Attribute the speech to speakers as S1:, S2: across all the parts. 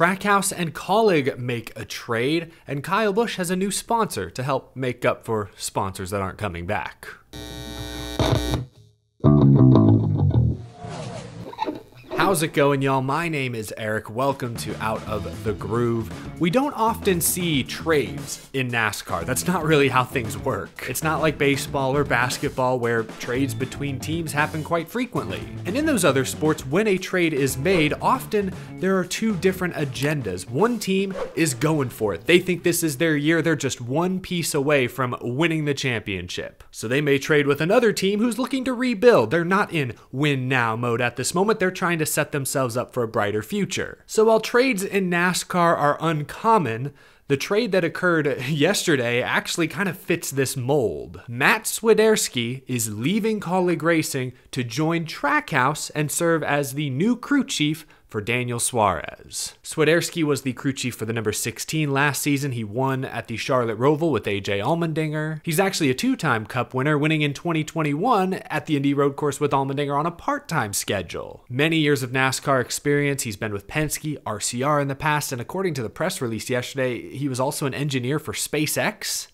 S1: Trackhouse and Kaulig make a trade, and Kyle Busch has a new sponsor to help make up for sponsors that aren't coming back. How's it going, y'all? My name is Eric. Welcome to Out of the Groove. We don't often see trades in NASCAR. That's not really how things work. It's not like baseball or basketball where trades between teams happen quite frequently. And in those other sports, when a trade is made, often there are two different agendas. One team is going for it. They think this is their year. They're just one piece away from winning the championship. So they may trade with another team who's looking to rebuild. They're not in win now mode at this moment. They're trying to set themselves up for a brighter future. So while trades in NASCAR are uncommon, the trade that occurred yesterday actually kind of fits this mold. Matt Swiderski is leaving Kaulig Racing to join Trackhouse and serve as the new crew chief for Daniel Suarez. Swiderski was the crew chief for the number 16 last season. He won at the Charlotte Roval with AJ Allmendinger. He's actually a two-time Cup winner, winning in 2021 at the Indy Road Course with Allmendinger on a part-time schedule. Many years of NASCAR experience. He's been with Penske, RCR in the past, and according to the press release yesterday, he was also an engineer for SpaceX.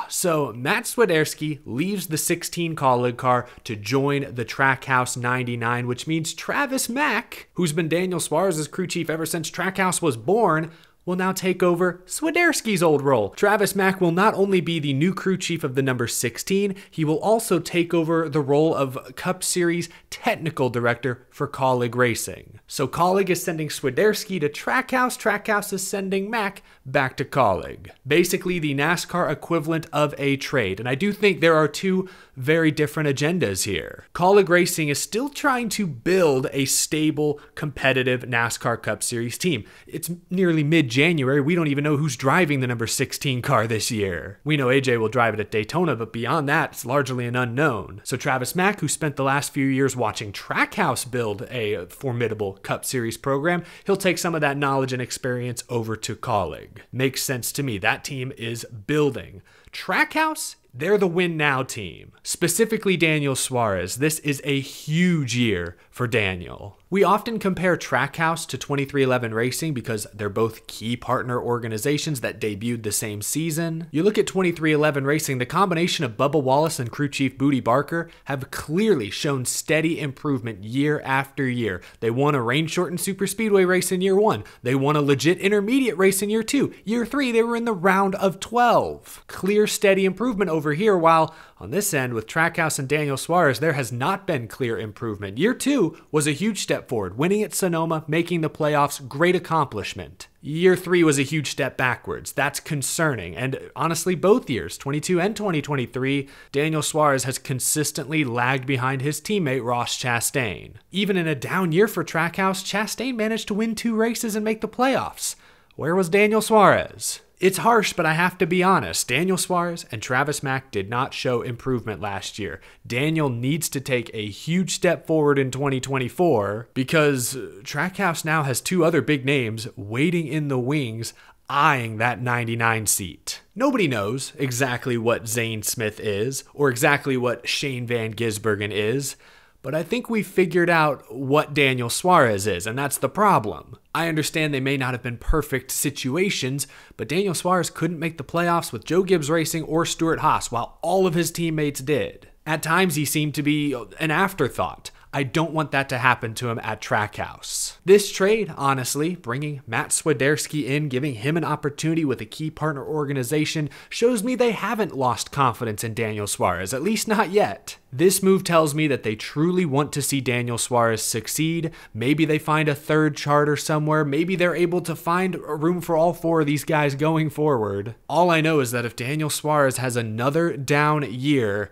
S1: So Matt Swiderski leaves the 16 Kaulig car to join the Trackhouse 99, which means Travis Mack, who's been Daniel Suarez's crew chief ever since Trackhouse was born, will now take over Swiderski's old role. Travis Mack will not only be the new crew chief of the number 16, he will also take over the role of Cup Series technical director for Kaulig Racing. So Kaulig is sending Swiderski to Trackhouse, Trackhouse is sending Mack back to Kaulig. Basically the NASCAR equivalent of a trade, and I do think there are two very different agendas here. Kaulig Racing is still trying to build a stable, competitive NASCAR Cup Series team. It's nearly mid-January. We don't even know who's driving the number 16 car this year. We know AJ will drive it at Daytona, but beyond that, it's largely an unknown. So Travis Mack, who spent the last few years watching Trackhouse build a formidable Cup Series program, he'll take some of that knowledge and experience over to Kaulig. Makes sense to me. That team is building. Trackhouse, they're the win now team. Specifically Daniel Suarez. This is a huge year for Daniel. We often compare Trackhouse to 23XI Racing because they're both key partner organizations that debuted the same season. You look at 23XI Racing, the combination of Bubba Wallace and crew chief Booty Barker have clearly shown steady improvement year after year. They won a rain-shortened superspeedway race in year 1. They won a legit intermediate race in year 2. Year 3, they were in the round of 12. Clear, steady improvement over here, while on this end with Trackhouse and Daniel Suarez, there has not been clear improvement. Year 2 was a huge step forward, winning at Sonoma, making the playoffs, great accomplishment. Year 3 was a huge step backwards. That's concerning. And honestly, both years, 22 and 2023, Daniel Suarez has consistently lagged behind his teammate Ross Chastain. Even in a down year for Trackhouse, Chastain managed to win 2 races and make the playoffs. Where was Daniel Suarez? It's harsh, but I have to be honest. Daniel Suarez and Travis Mack did not show improvement last year. Daniel needs to take a huge step forward in 2024 because Trackhouse now has 2 other big names waiting in the wings, eyeing that 99 seat. Nobody knows exactly what Zane Smith is or exactly what Shane Van Gisbergen is, but I think we figured out what Daniel Suarez is, and that's the problem. I understand they may not have been perfect situations, but Daniel Suarez couldn't make the playoffs with Joe Gibbs Racing or Stuart Haas, while all of his teammates did. At times, he seemed to be an afterthought. I don't want that to happen to him at Trackhouse. This trade, honestly, bringing Matt Swiderski in, giving him an opportunity with a key partner organization, shows me they haven't lost confidence in Daniel Suarez, at least not yet. This move tells me that they truly want to see Daniel Suarez succeed. Maybe they find a third charter somewhere. Maybe they're able to find a room for all 4 of these guys going forward. All I know is that if Daniel Suarez has another down year,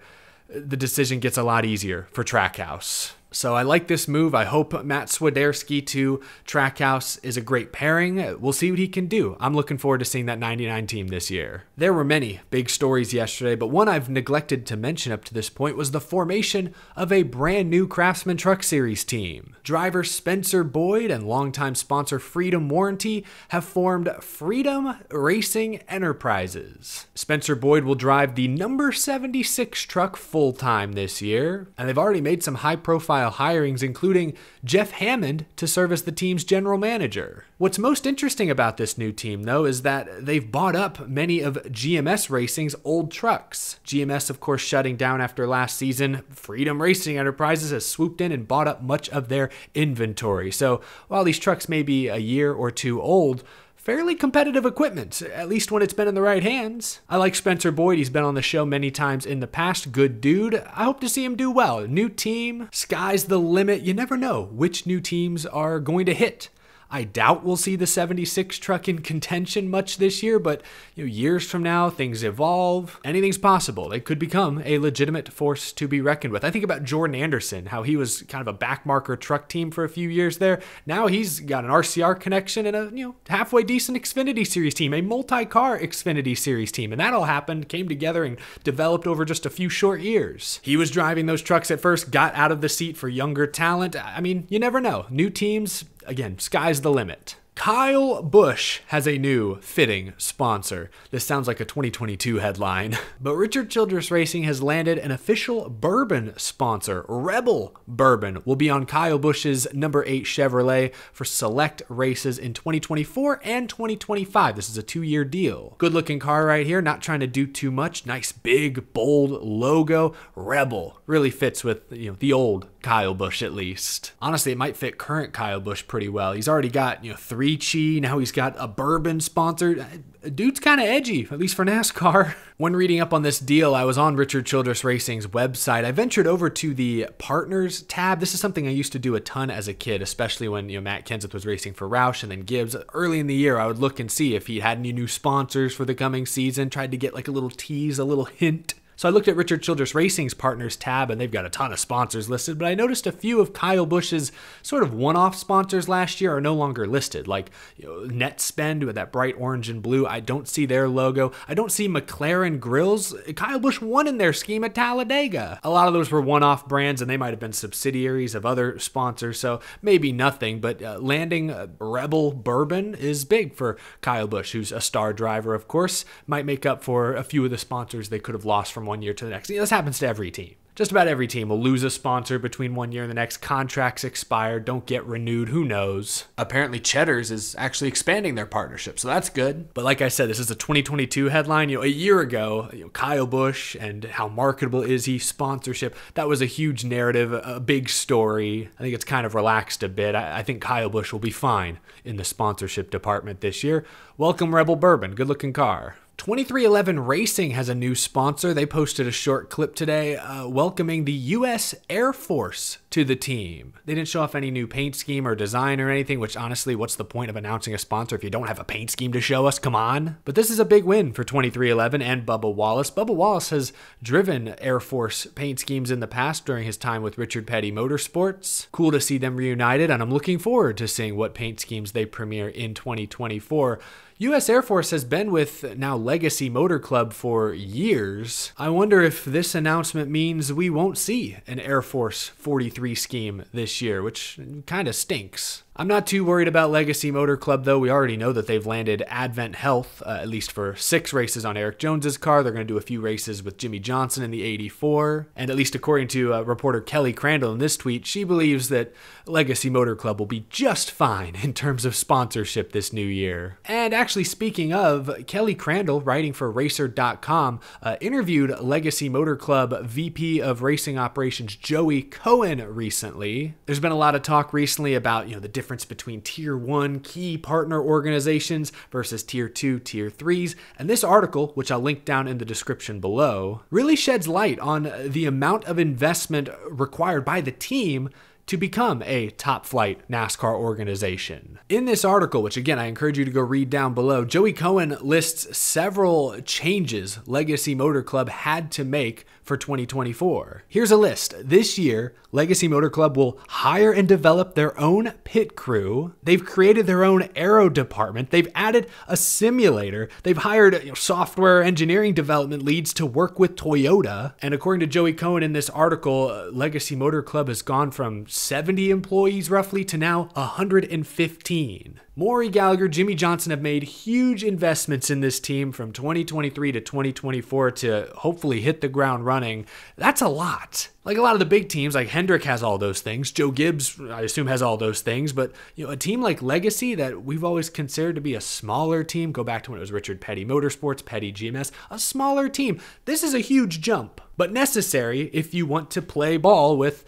S1: the decision gets a lot easier for Trackhouse. So I like this move. I hope Matt Swiderski to Trackhouse is a great pairing. We'll see what he can do. I'm looking forward to seeing that 99 team this year. There were many big stories yesterday, but one I've neglected to mention up to this point was the formation of a brand new Craftsman Truck Series team. Driver Spencer Boyd and longtime sponsor Freedom Warranty have formed Freedom Racing Enterprises. Spencer Boyd will drive the number 76 truck full-time this year, and they've already made some high-profile high-profile hirings, including Jeff Hammond to serve as the team's general manager. What's most interesting about this new team, though, is that they've bought up many of GMS Racing's old trucks. GMS, of course, shutting down after last season. Freedom Racing Enterprises has swooped in and bought up much of their inventory. So while these trucks may be a year or two old, fairly competitive equipment, at least when it's been in the right hands. I like Spencer Boyd. He's been on the show many times in the past. Good dude. I hope to see him do well. New team, sky's the limit. You never know which new teams are going to hit. I doubt we'll see the 76 truck in contention much this year, but years from now, things evolve. Anything's possible. They could become a legitimate force to be reckoned with. I think about Jordan Anderson, how he was kind of a backmarker truck team for a few years there. Now he's got an RCR connection and a halfway decent Xfinity Series team, a multi-car Xfinity Series team, and that all happened, came together, and developed over just a few short years. He was driving those trucks at first, got out of the seat for younger talent. I mean, you never know. New teams, again, sky's the limit. Kyle Busch has a new fitting sponsor. This sounds like a 2022 headline, but Richard Childress Racing has landed an official bourbon sponsor. Rebel Bourbon will be on Kyle Busch's number 8 Chevrolet for select races in 2024 and 2025. This is a 2-year deal. Good looking car right here, not trying to do too much. Nice big bold logo. Rebel really fits with the old Kyle Busch at least. Honestly, it might fit current Kyle Busch pretty well. He's already got 3 Chi, now he's got a bourbon sponsor. Dude's kind of edgy, at least for NASCAR. When reading up on this deal, I was on Richard Childress Racing's website. I ventured over to the Partners tab. This is something I used to do a ton as a kid, especially when Matt Kenseth was racing for Roush and then Gibbs. Early in the year, I would look and see if he had any new sponsors for the coming season, tried to get like a little tease, a little hint. So I looked at Richard Childress Racing's Partners tab, and they've got a ton of sponsors listed, but I noticed a few of Kyle Busch's sort of one-off sponsors last year are no longer listed, like Net Spend with that bright orange and blue. I don't see their logo. I don't see McLaren Grills. Kyle Busch won in their scheme at Talladega. A lot of those were one-off brands, and they might have been subsidiaries of other sponsors, so maybe nothing, but landing Rebel Bourbon is big for Kyle Busch, who's a star driver, of course. Might make up for a few of the sponsors they could have lost from one year to the next. This happens to every team. Just about every team will lose a sponsor between one year and the next. Contracts expire, don't get renewed, who knows? Apparently Cheddar's is actually expanding their partnership, so that's good. But like I said, this is a 2022 headline. A year ago, Kyle Busch and how marketable is he, sponsorship, that was a huge narrative, a big story. I think it's kind of relaxed a bit. I think Kyle Busch will be fine in the sponsorship department this year. Welcome Rebel Bourbon, good looking car. 2311 Racing has a new sponsor. They posted a short clip today welcoming the U.S. Air Force to the team. They didn't show off any new paint scheme or design or anything, which honestly, what's the point of announcing a sponsor if you don't have a paint scheme to show us? Come on. But this is a big win for 2311 and Bubba Wallace. Bubba Wallace has driven Air Force paint schemes in the past during his time with Richard Petty Motorsports. Cool to see them reunited, and I'm looking forward to seeing what paint schemes they premiere in 2024. U.S. Air Force has been with now Legacy Motor Club for years. I wonder if this announcement means we won't see an Air Force 43 scheme this year, which kind of stinks. I'm not too worried about Legacy Motor Club, though. We already know that they've landed Advent Health, at least for 6 races on Eric Jones's car. They're going to do a few races with Jimmy Johnson in the 84. And at least according to reporter Kelly Crandall in this tweet, she believes that Legacy Motor Club will be just fine in terms of sponsorship this new year. And actually, speaking of, Kelly Crandall, writing for Racer.com, interviewed Legacy Motor Club VP of Racing Operations Joey Cohen recently. There's been a lot of talk recently about, the difference between Tier 1 key partner organizations versus Tier 2, Tier 3s. And this article, which I'll link down in the description below, really sheds light on the amount of investment required by the team to become a top-flight NASCAR organization. In this article, which again I encourage you to go read down below, Joey Cohen lists several changes Legacy Motor Club had to make for 2024. Here's a list. This year, Legacy Motor Club will hire and develop their own pit crew. They've created their own aero department. They've added a simulator. They've hired software engineering development leads to work with Toyota. And according to Joey Cohen in this article, Legacy Motor Club has gone from 70 employees roughly to now 115. Maury Gallagher, Jimmy Johnson have made huge investments in this team from 2023 to 2024 to hopefully hit the ground running. That's a lot. Like a lot of the big teams, like Hendrick has all those things. Joe Gibbs, I assume, has all those things. But a team like Legacy that we've always considered to be a smaller team, go back to when it was Richard Petty Motorsports, Petty GMS, a smaller team. This is a huge jump, but necessary if you want to play ball with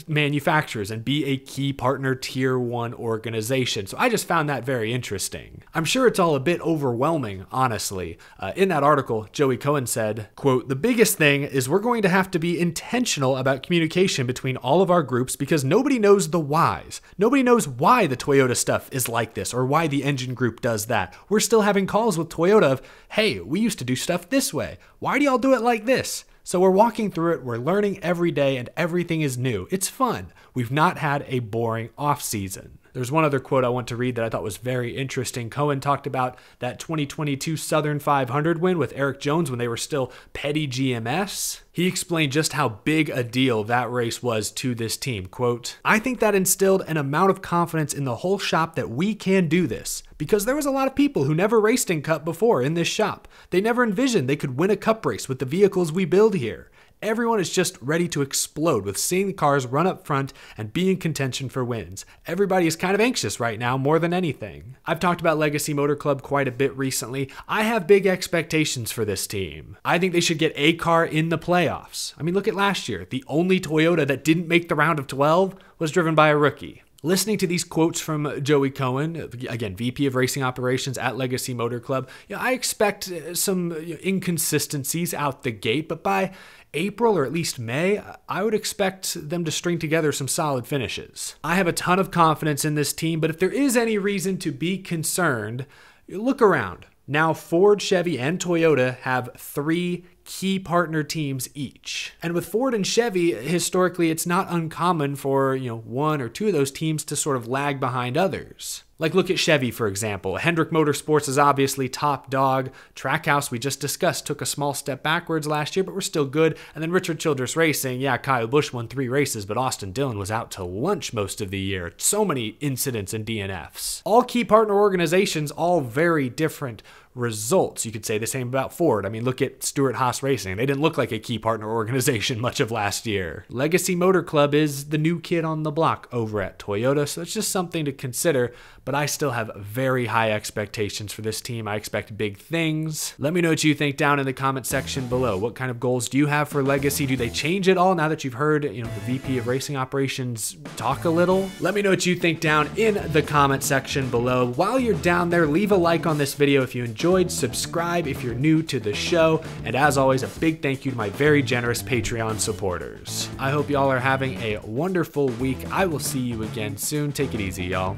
S1: manufacturers and be a key partner tier 1 organization. So I just found that very interesting. I'm sure it's all a bit overwhelming, honestly. In that article, Joey Cohen said, quote, "The biggest thing is we're going to have to be intentional about communication between all of our groups because nobody knows the whys. Nobody knows why the Toyota stuff is like this or why the engine group does that. We're still having calls with Toyota of, hey, we used to do stuff this way. Why do y'all do it like this? So we're walking through it, we're learning every day, and everything is new. It's fun. We've not had a boring off season." There's one other quote I want to read that I thought was very interesting. Cohen talked about that 2022 Southern 500 win with Eric Jones when they were still Petty GMS. He explained just how big a deal that race was to this team. Quote, "I think that instilled an amount of confidence in the whole shop that we can do this. Because there was a lot of people who never raced in Cup before in this shop. They never envisioned they could win a Cup race with the vehicles we build here. Everyone is just ready to explode with seeing the cars run up front and be in contention for wins. Everybody is kind of anxious right now more than anything." I've talked about Legacy Motor Club quite a bit recently. I have big expectations for this team. I think they should get a car in the playoffs. I mean, look at last year. The only Toyota that didn't make the round of 12 was driven by a rookie. Listening to these quotes from Joey Cohen, again, VP of Racing Operations at Legacy Motor Club, I expect some inconsistencies out the gate, but by April or at least May, I would expect them to string together some solid finishes. I have a ton of confidence in this team, but if there is any reason to be concerned, look around. Now Ford, Chevy, and Toyota have 3 key partner teams each. And with Ford and Chevy, historically, it's not uncommon for, 1 or 2 of those teams to sort of lag behind others. Like look at Chevy, for example. Hendrick Motorsports is obviously top dog. Trackhouse, we just discussed, took a small step backwards last year, but we're still good. And then Richard Childress Racing, Kyle Busch won 3 races, but Austin Dillon was out to lunch most of the year. So many incidents and DNFs. All key partner organizations, all very different results. You could say the same about Ford. I mean, look at Stewart Haas Racing. They didn't look like a key partner organization much of last year. Legacy Motor Club is the new kid on the block over at Toyota, so it's just something to consider, but I still have very high expectations for this team. I expect big things. Let me know what you think down in the comment section below. What kind of goals do you have for Legacy? Do they change at all now that you've heard, the VP of Racing Operations talk a little? Let me know what you think down in the comment section below. While you're down there, leave a like on this video if you enjoyed, subscribe if you're new to the show, and as always, a big thank you to my very generous Patreon supporters. I hope y'all are having a wonderful week. I will see you again soon. Take it easy, y'all.